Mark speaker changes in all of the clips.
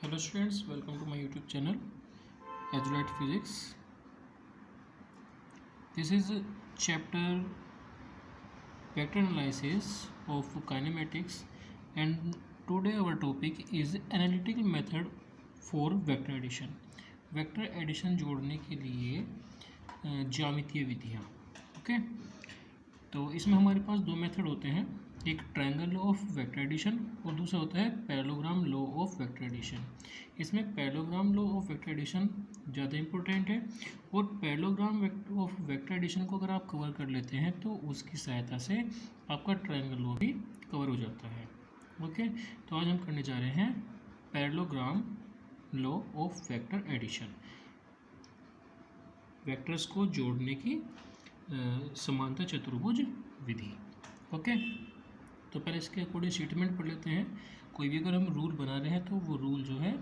Speaker 1: Hello students, welcome to my YouTube channel Azulite Physics. This is chapter vector analysis of kinematics, and today our topic is analytical method for vector addition. Vector addition जोड़ने के लिए ज्यामितीय विधियाँ. Okay, तो इसमें हमारे पास दो method होते हैं, एक triangle law of vector addition और दूसरा होता है parallelogram law of vector addition. इसमें parallelogram law of vector addition ज़्यादा इंपॉर्टेंट है, और पैरेललोग्राम ऑफ वेक्टर एडिशन को अगर आप कवर कर लेते हैं तो उसकी सहायता से आपका ट्रायंगल लॉ भी कवर हो जाता है. ओके, तो आज हम करने जा रहे हैं parallelogram law of vector addition, vectors को जोड़ने की समांतर चतुर्भुज विधि. ओके, तो पहले इसके अकॉर्डिंग स्टेटमेंट पढ़ लेते हैं. कोई भी अगर हम रूल बना रहे हैं तो वो रूल जो है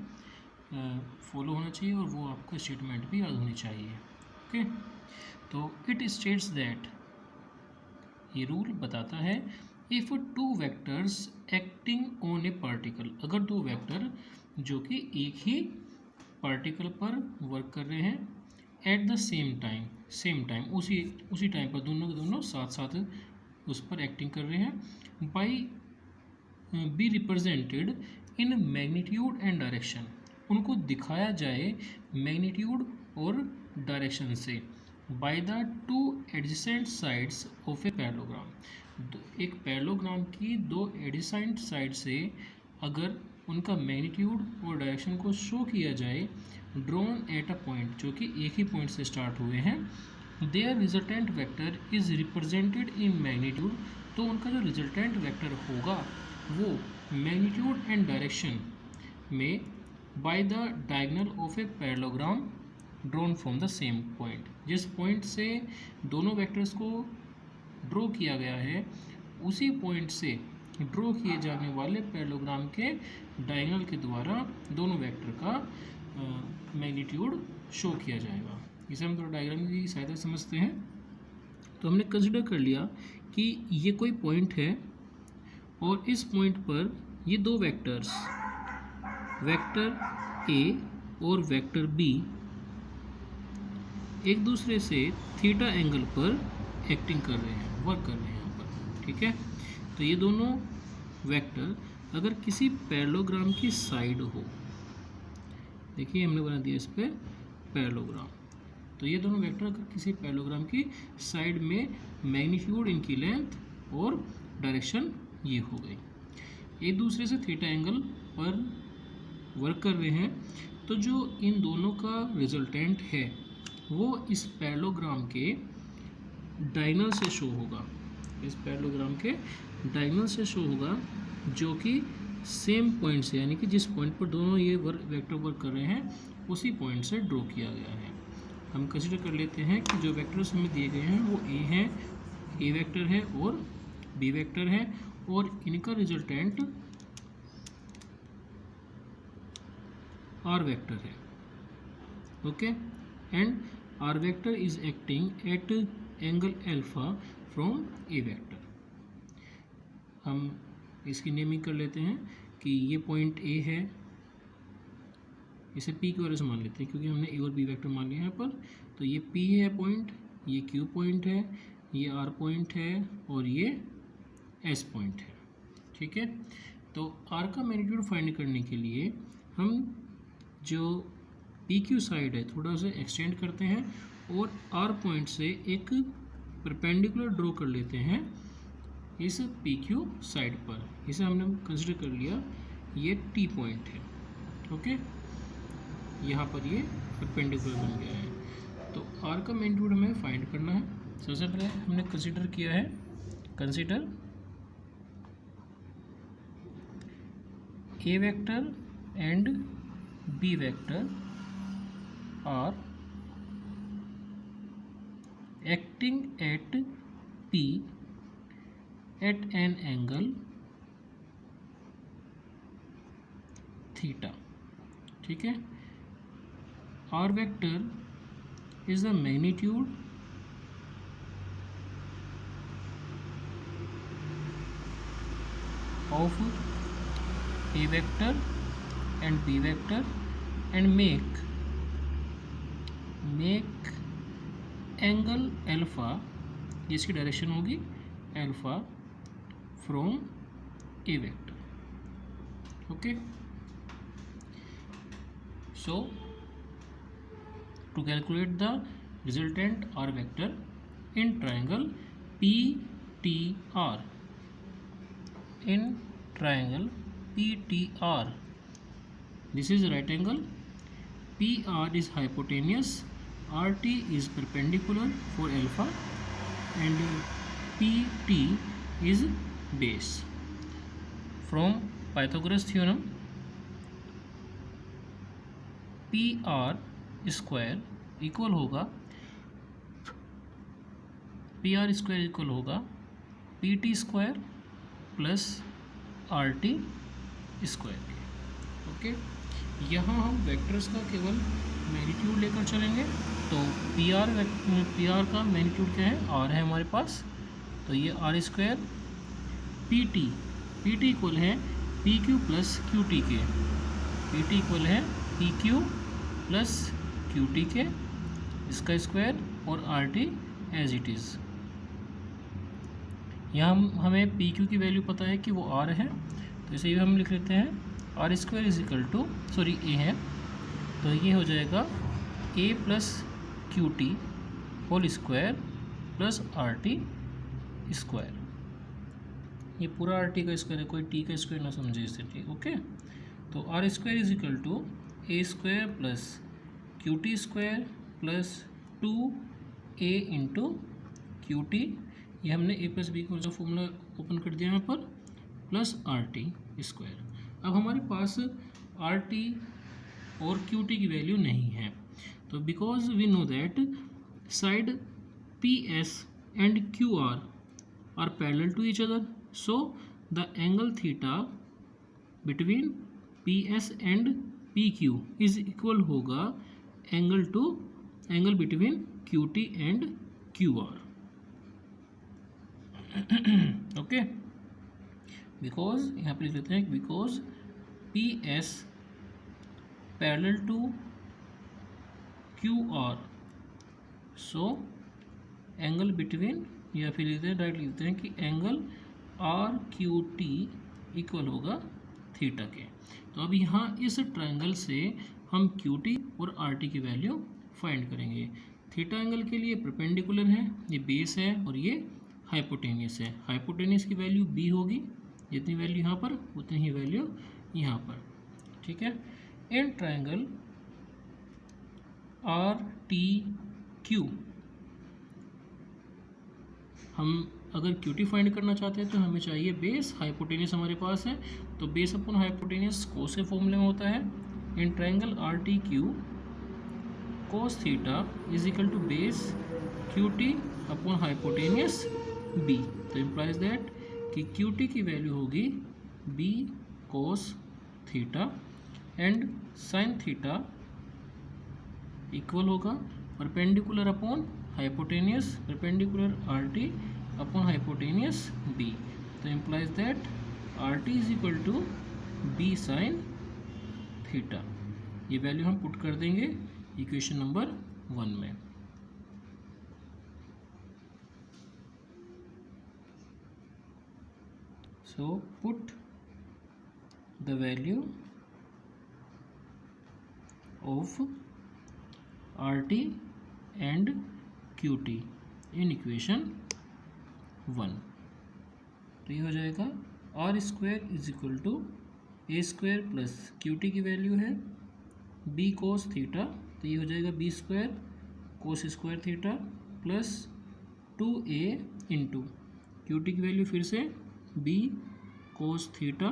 Speaker 1: फॉलो होना चाहिए, और वो आपका स्टेटमेंट भी याद होनी चाहिए. ओके, तो इट स्टेट्स दैट, ये रूल बताता है, if two vectors acting on A particle, अगर दो वेक्टर जो कि एक ही पार्टिकल पर वर्क कर रहे हैं एट द सेम टाइम, उसी टाइम पर दोनों के दोनों साथ साथ उस पर एक्टिंग कर रहे हैं, by be represented in magnitude and direction, उनको दिखाया जाए मैग्नीट्यूड और डायरेक्शन से, by the two adjacent sides of a parallelogram, एक पैरेललोग्राम की दो एडजेसेंट साइड से अगर उनका मैग्नीट्यूड और डायरेक्शन को शो किया जाए, ड्रॉन एट अ पॉइंट, जो कि एक ही पॉइंट से स्टार्ट हुए हैं, their resultant vector is represented in magnitude, तो उनका जो रिजल्टेंट वेक्टर होगा वो मैग्नीट्यूड एंड डायरेक्शन में by the diagonal of a parallelogram drawn from the same point, जिस पॉइंट से दोनों वेक्टर्स को ड्रॉ किया गया है उसी पॉइंट से ड्रॉ किए जाने वाले पैरेललोग्राम के डायगोनल के द्वारा दोनों वेक्टर का मैग्नीट्यूड शो किया जाएगा. इसे हम थोड़ा डायग्राम की सहायता से समझते हैं. तो हमने कंसिडर कर लिया कि ये कोई पॉइंट है, और इस पॉइंट पर ये दो वेक्टर्स, वेक्टर ए और वेक्टर बी, एक दूसरे से थीटा एंगल पर एक्टिंग कर रहे हैं, वर्क कर रहे हैं यहाँ पर. ठीक है, तो ये दोनों वेक्टर अगर किसी पैरेललोग्राम की साइड हो, देखिए हमने बना दिया इस पर पैरेललोग्राम, तो ये दोनों वेक्टर अगर किसी पैरेललोग्राम की साइड में मैग्नीट्यूड इनकी लेंथ और डायरेक्शन ये हो गई, एक दूसरे से थीटा एंगल पर वर्क कर रहे हैं, तो जो इन दोनों का रिजल्टेंट है वो इस पैरेललोग्राम के डायगोनल से शो होगा, इस पैरेललोग्राम के डायगोनल से शो होगा, जो कि सेम पॉइंट से, यानी कि जिस पॉइंट पर दोनों ये वेक्टर वर्क कर रहे हैं उसी पॉइंट से ड्रॉ किया गया है. हम कंसीडर कर लेते हैं कि जो वेक्टर्स हमें दिए गए हैं वो ए हैं, ए वेक्टर है और बी वेक्टर है, और इनका रिजल्टेंट आर वेक्टर है. Okay, and R vector is acting at angle alpha from A vector. हम इसकी नेमिंग कर लेते हैं कि ये पॉइंट ए है, इसे पी की वजह से मान लेते हैं क्योंकि हमने ए और बी वेक्टर मान लिया यहाँ पर. तो ये पी है पॉइंट, ये क्यू पॉइंट है, ये आर पॉइंट है, और ये एस पॉइंट है. ठीक है, तो आर का मैग्नीट्यूड फाइंड करने के लिए हम जो पी क्यू साइड है थोड़ा सा एक्सटेंड करते हैं, और आर पॉइंट से एक परपेंडिकुलर ड्रॉ कर लेते हैं इस पी क्यू साइड पर. इसे हमने कंसिडर कर लिया ये टी पॉइंट है. ओके, यहाँ पर ये परपेंडिकुलर बन गया है. तो आर का मैग्नीट्यूड हमें फाइंड करना है. सबसे पहले हमने कंसिडर किया है, consider A vector and B vector are acting at P at an angle theta. ठीक है, R vector is the magnitude of a vector and b vector and make angle alpha, जिसकी डायरेक्शन होगी alpha from a vector. Okay, so to calculate the resultant r vector in triangle PTR, this is right angle, PR is hypotenuse, RT is perpendicular for alpha, and PT is base. From Pythagoras theorem, PR square equal होगा PT square plus RT square के. Okay, यहाँ हम vectors का केवल magnitude लेकर चलेंगे. तो PR का मैग्नीट्यूड क्या है, R है हमारे पास, तो ये R स्क्वायर. PT इक्वल है PQ प्लस QT के. PT इक्वल है PQ प्लस QT के, इसका स्क्वायर, और RT एज इट इज़. यहाँ हमें PQ की वैल्यू पता है कि वो R है, तो इसे हम लिख लेते हैं R square is equal to A है, तो ये हो जाएगा A plus QT whole square plus RT square. ये पूरा RT का स्क्वायर है, कोई T का स्क्वायर ना समझे इसे. ठीक, ओके. तो R square is equal to A square plus QT square plus 2A into QT, ये हमने A प्लस बी का फॉर्मूला ओपन कर दिया यहाँ पर, प्लस RT स्क्वायर. अब हमारे पास RT और QT की वैल्यू नहीं है, तो because we know that side PS and QR are parallel to each other, so the angle theta between PS and PQ is equal होगा angle between QT and QR. Okay, because यहाँ पे लिख लेते हैं because PS parallel to QR, so angle between, या फिर लिखते हैं डायरेक्ट लिखते हैं कि एंगल RQT इक्वल होगा थीटा के. तो अब यहाँ इस ट्रायंगल से हम QT और RT की वैल्यू फाइंड करेंगे. थीटा एंगल के लिए परपेंडिकुलर है, ये बेस है, और ये हाइपोटेनियस है. हाइपोटेनियस की वैल्यू B होगी, जितनी वैल्यू यहाँ पर उतनी ही वैल्यू यहाँ पर. ठीक है. इन ट्रायंगल RTQ हम अगर QT फाइंड करना चाहते हैं तो हमें चाहिए बेस. हाइपोटेनियस हमारे पास है, तो बेस अपॉन हाइपोटेनियस कोस के फॉर्मूले में होता है. In triangle RTQ cos theta is equal to base QT upon hypotenuse B. तो इम्प्लाइज दैट कि QT की वैल्यू होगी B cos theta and sine theta equal होगा perpendicular upon hypotenuse, perpendicular RT upon hypotenuse B. तो implies that RT is equal to B sine theta. ये value हम put कर देंगे इक्वेशन नंबर 1 में. So put the value of RT and QT in equation 1. तो ये हो जाएगा R square is equal to A square plus QT की वैल्यू है B कोस थीटा, तो ये हो जाएगा B square cos square theta plus 2A into QT की वैल्यू फिर से B कोस थीटा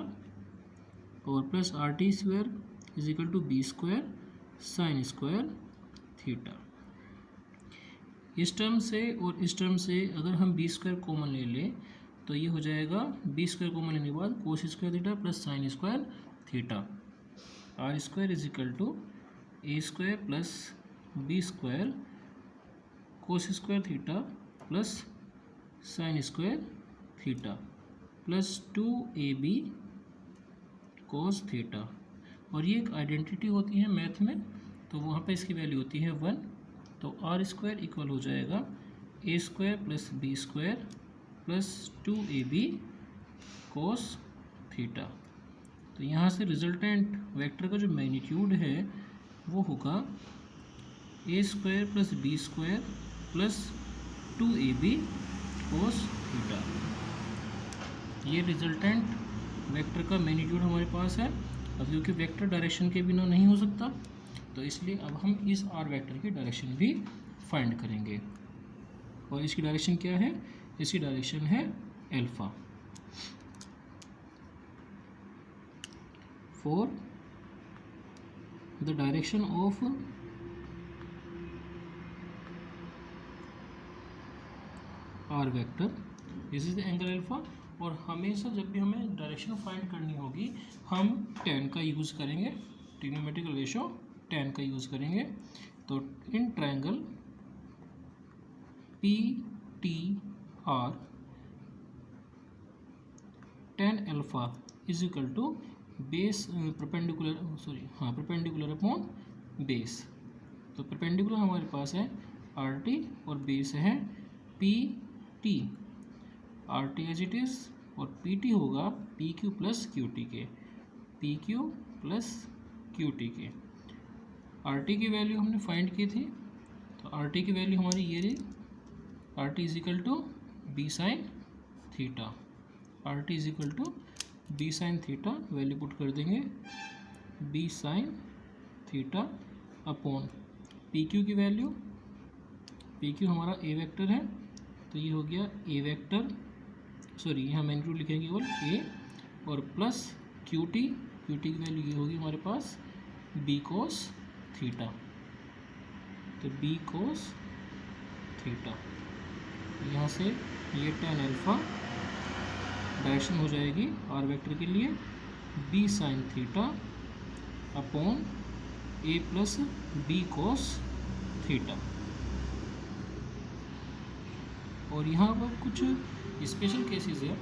Speaker 1: और plus RT square is equal to B square sine square theta. इस टर्म से और इस टर्म से अगर हम B स्क्वायर कॉमन ले लें तो ये हो जाएगा B स्क्वायर कॉमन लेने के बाद cos square theta plus sine square theta. R square is equal to A square plus B square cos square theta plus sine square theta plus 2AB cos theta. और ये एक identity होती है math में, तो वहाँ पे इसकी वैल्यू होती है 1। तो आर स्क्वायर इक्वल हो जाएगा A square plus B square plus 2ab cos theta. तो यहाँ से रिजल्टेंट वेक्टर का जो मैग्नीट्यूड है वो होगा A square plus B square plus 2ab cos theta. ये रिजल्टेंट वेक्टर का मैग्नीट्यूड हमारे पास है। अब क्योंकि वेक्टर डायरेक्शन के बिना नहीं हो सकता, तो इसलिए अब हम इस आर वेक्टर की डायरेक्शन भी फाइंड करेंगे। और इसकी डायरेक्शन क्या है? इसकी डायरेक्शन है alpha. For the direction of R vector, this is the angle alpha. और हमेशा जब भी हमें डायरेक्शन फाइंड करनी होगी हम tan का यूज़ करेंगे, ट्रिग्नोमेट्रिक रेशो tan का यूज़ करेंगे। तो in triangle PTR tan alpha is equal to base perpendicular upon base. तो परपेंडिकुलर हमारे पास है RT और बेस है PT। RT as it is और PT होगा PQ प्लस QT के, PQ प्लस QT के। RT की वैल्यू हमने फाइंड की थी, तो RT की वैल्यू हमारी ये रही, RT is equal to B sine theta. RT is equal to B sine theta, value put कर देंगे B sine theta upon PQ की वैल्यू, PQ हमारा ए वेक्टर है, तो ये हो गया ए वेक्टर, सॉरी यहाँ मैग्नीट्यूड लिखेंगे केवल ए, और प्लस QT की वैल्यू ये होगी हमारे पास बी कोस थीटा। तो बी कोस थीटा, यहाँ से ये tan अल्फा डायरेक्शन हो जाएगी आर वेक्टर के लिए B sine theta upon A plus B cos theta. और यहाँ पर कुछ स्पेशल केसेस है,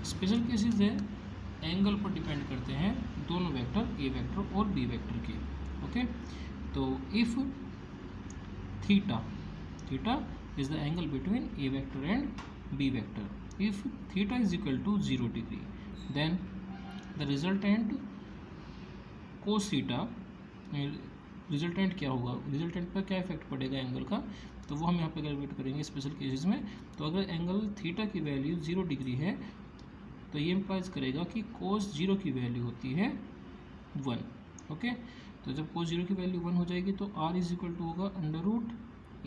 Speaker 1: स्पेशल केसेस है, एंगल पर डिपेंड करते हैं दोनों वेक्टर ए वेक्टर और बी वेक्टर के। ओके, तो if theta is the angle between A vector and B vector, if theta is equal to 0 degree, then the resultant cos theta, resultant क्या होगा, resultant पर क्या इफेक्ट पड़ेगा angle का, तो वो हम यहाँ पे कैलकुलेट करेंगे स्पेशल केसेस में। तो अगर एंगल थीटा की वैल्यू 0 डिग्री है तो ये इम्प्लाइज करेगा कि cos 0 की वैल्यू होती है 1। ओके, तो जब cos 0 की वैल्यू 1 हो जाएगी तो r इज इक्वल टू होगा under root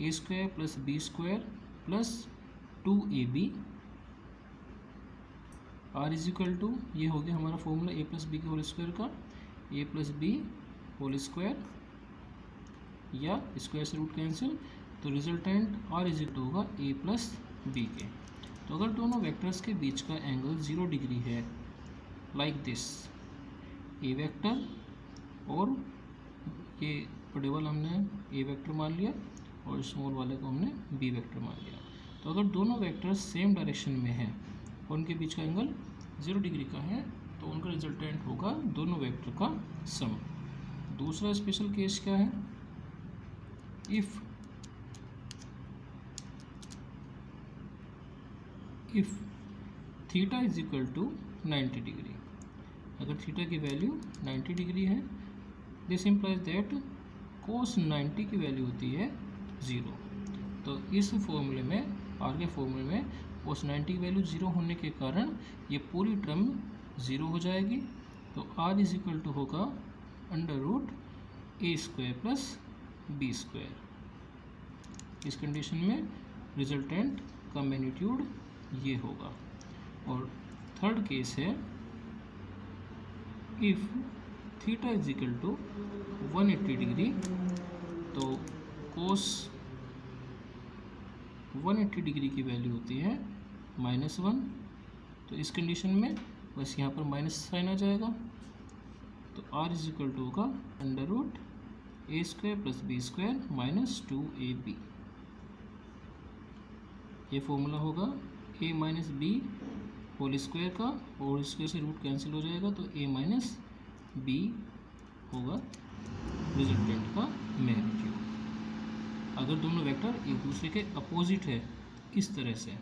Speaker 1: A square plus B square plus 2ab। r is equal to ये हो गया हमारा फॉर्मूला a प्लस बी के होल स्क्वायर का, a plus B whole square या स्क्वायर से रूट कैंसिल, तो रिजल्टेंट r इज इक्वल होगा a प्लस बी के। तो अगर दोनों वेक्टर्स के बीच का एंगल 0 डिग्री है लाइक दिस, ए वेक्टर और ये बड़े वाला हमने ए वेक्टर मान लिया और स्मॉल वाले को हमने बी वेक्टर मान लिया। तो अगर दोनों वेक्टर्स सेम डायरेक्शन में हैं और उनके बीच का एंगल 0 डिग्री का है तो उनका रिजल्टेंट होगा दोनों वेक्टर का सम। दूसरा स्पेशल केस क्या है, if theta is equal to 90 degree, अगर थीटा की वैल्यू 90 डिग्री है, दिस इम्प्लाइज दैट कोस 90 की वैल्यू होती है 0। तो इस फॉर्मूले में, आर के फॉर्मूले में कोस 90 की वैल्यू 0 होने के कारण ये पूरी टर्म 0 हो जाएगी। तो आर इज इक्वल टू होगा under root A square plus B square. इस कंडीशन में रिजल्टेंट का मैग्नीट्यूड ये होगा। और थर्ड केस है, if theta is equal to 180 degree, तो कोस 180 डिग्री की वैल्यू होती है -1। तो इस कंडीशन में बस यहाँ पर माइनस साइन आ जाएगा, तो r इज इक्वल टू होगा √a² + b² - 2ab। ये फॉर्मूला होगा a minus B whole square का, और स्क्वायर से रूट कैंसिल हो जाएगा तो a माइनस बी होगा रिजल्टेंट का मैग्नीट्यूड। अगर दोनों वेक्टर एक दूसरे के अपोजिट है इस तरह से,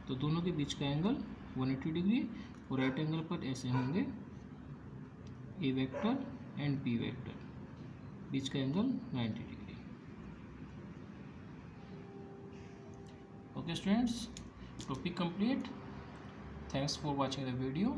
Speaker 1: तो दोनों के बीच का एंगल 180 डिग्री, और राइट एंगल पर ऐसे होंगे ए वेक्टर एंड बी वेक्टर, बीच का angle 90 degree. Okay students, topic complete. Thanks for watching the video.